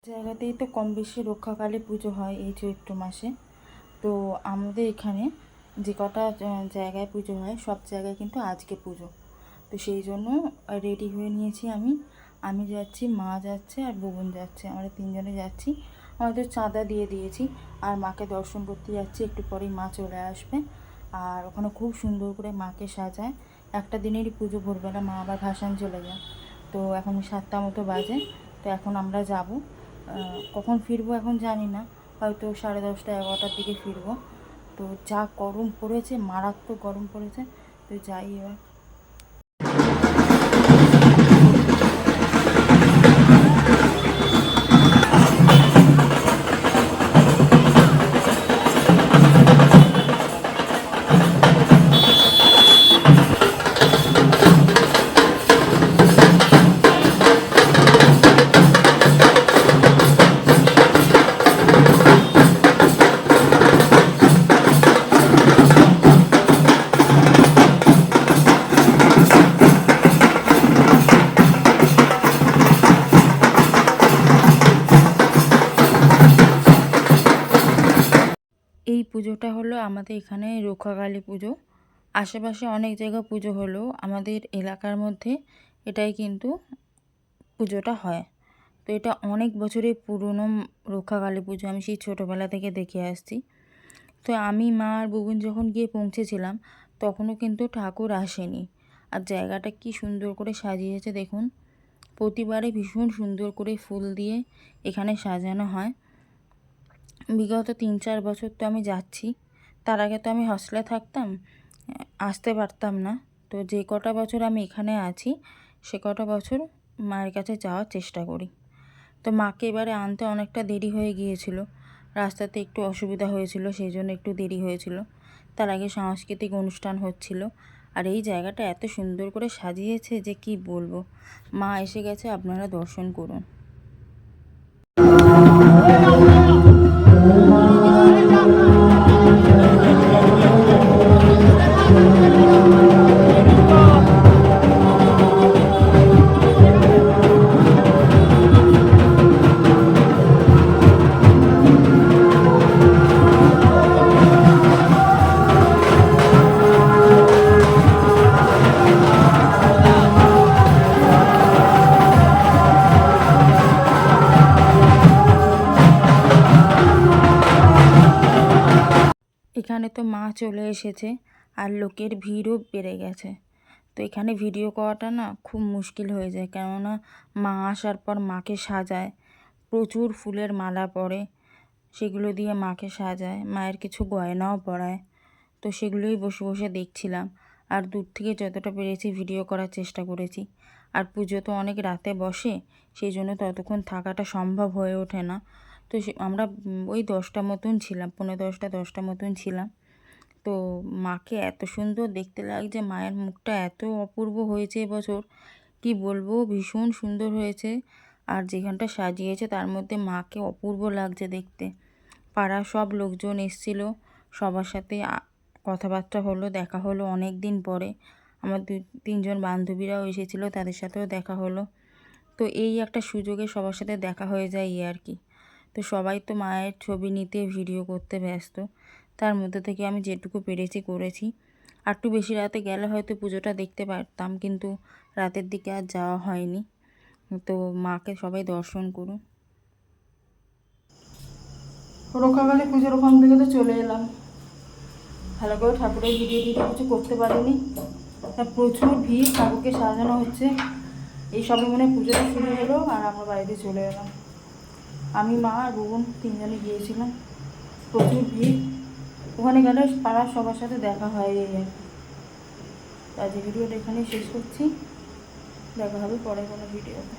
জায়গাতেই তো কম বেশি রক্ষাকালী পুজো হয় এই চৈত্র মাসে। তো আমাদের এখানে যে কটা জায়গায় পুজো হয় সব জায়গায় কিন্তু আজকে পুজো। তো সেই জন্য রেডি হয়ে নিয়েছি আমি। আমি যাচ্ছি, মা যাচ্ছে আর বুবুন যাচ্ছে, আমরা তিনজনে যাচ্ছি। আমাদের চাঁদা দিয়ে দিয়েছি আর মাকে দর্শন করতে যাচ্ছি। একটু পরেই মা চলে আসবে। আর ওখানে খুব সুন্দর করে মাকে সাজায়। একটা দিনেরই পুজো, ভোরবেলা মা আবার ভাসান চলে যায়। তো এখন 7টা মতো বাজে। তো এখন আমরা যাব। কখন ফিরবো এখন জানি না, হয়তো 10:30 11টার দিকে ফিরবো। তো যা গরম পড়েছে, মারাত্মক গরম পড়েছে। তো যাই এবার। এই পুজোটা হলো আমাদের এখানে রক্ষাকালী পুজো। আশেপাশে অনেক জায়গা পুজো হলেও আমাদের এলাকার মধ্যে এটাই কিন্তু পুজোটা হয়। তো এটা অনেক বছরের পুরনো রক্ষাকালী পুজো, আমি সেই ছোটোবেলা থেকে দেখে আসছি। তো আমি, মা আর বুবুন যখন গিয়ে পৌঁছেছিলাম তখনও কিন্তু ঠাকুর আসেনি। আর জায়গাটা কি সুন্দর করে সাজিয়েছে দেখুন। প্রতিবারে ভীষণ সুন্দর করে ফুল দিয়ে এখানে সাজানো হয়। বিগত 3-4 বছর তো আমি যাচ্ছি। তার আগে তো আমি হস্টেলে থাকতাম, আসতে পারতাম না। তো যে কটা বছর আমি এখানে আছি সে কটা বছর মায়ের কাছে যাওয়ার চেষ্টা করি। তো মাকে এবারে আনতে অনেকটা দেরি হয়ে গিয়েছিল, রাস্তাতে একটু অসুবিধা হয়েছিল, সেই জন্য একটু দেরি হয়েছিল। তার আগে সাংস্কৃতিক অনুষ্ঠান হচ্ছিল। আর এই জায়গাটা এত সুন্দর করে সাজিয়েছে যে কি বলবো। মা এসে গেছে, আপনারা দর্শন করুন। এখানে তো মা চলে এসেছে আর লোকের ভিড়ও বেড়ে গেছে। তো এখানে ভিডিও করাটা না খুব মুশকিল হয়ে যায়, কেননা মা আসার পর মাকে সাজায়, প্রচুর ফুলের মালা পরে, সেগুলো দিয়ে মাকে সাজায়, মায়ের কিছু গয়নাও পরায়। তো সেগুলোই বসে বসে দেখছিলাম আর দূর থেকে যতটা পেরেছি ভিডিও করার চেষ্টা করেছি। আর পুজো তো অনেক রাতে বসে, সেই জন্য ততক্ষণ থাকাটা সম্ভব হয়ে ওঠে না। তো আমরা ওই 10টা মতন ছিলাম, 9:30-10টা মতন ছিলাম। তো মাকে এত সুন্দর দেখতে লাগছে, মায়ের মুখটা এত অপূর্ব হয়েছে এবছর, কি বলবো, ভীষণ সুন্দর হয়েছে। আর যেখানটা সাজিয়েছে তার মধ্যে মাকে অপূর্ব লাগছে দেখতে। পাড়ার সব লোকজন এসেছিল, সবার সাথে কথাবার্তা হলো, দেখা হলো অনেক দিন পরে। আমার 2-3জন বান্ধবীরাও এসেছিলো, তাদের সাথেও দেখা হলো। তো এই একটা সুযোগে সবার সাথে দেখা হয়ে যায় এই আর কি। তো সবাই তো মায়ের ছবি নিতে, ভিডিও করতে ব্যস্ত। তার মধ্যে থেকে আমি যেটুকু পেরেছি করেছি। আর একটু বেশি রাতে গেলে হয়তো পুজোটা দেখতে পারতাম, কিন্তু রাতের দিকে আর যাওয়া হয়নি। তো মাকে সবাই দর্শন করুন। রক্ষাকালী পুজোর ওখান থেকে তো চলে এলাম, ভালো করে ঠাকুরের ভিডিও কিছু করতে পারিনি। প্রচুর ভিড়, ঠাকুরকে সাজানো হচ্ছে, এই সবে মনে পুজোটা শুরু হলো আর আমরা বাড়িতে চলে এলাম। আমি, মা আর বোন তিনজনে গিয়েছিলাম। প্রচুর ভিড়, ওখানে গেলে পাড়ার সবার সাথে দেখা হয় এই আর কি। আজকে ভিডিওটা এখানেই শেষ করছি, দেখা হবে পরে কোনো ভিডিওতে।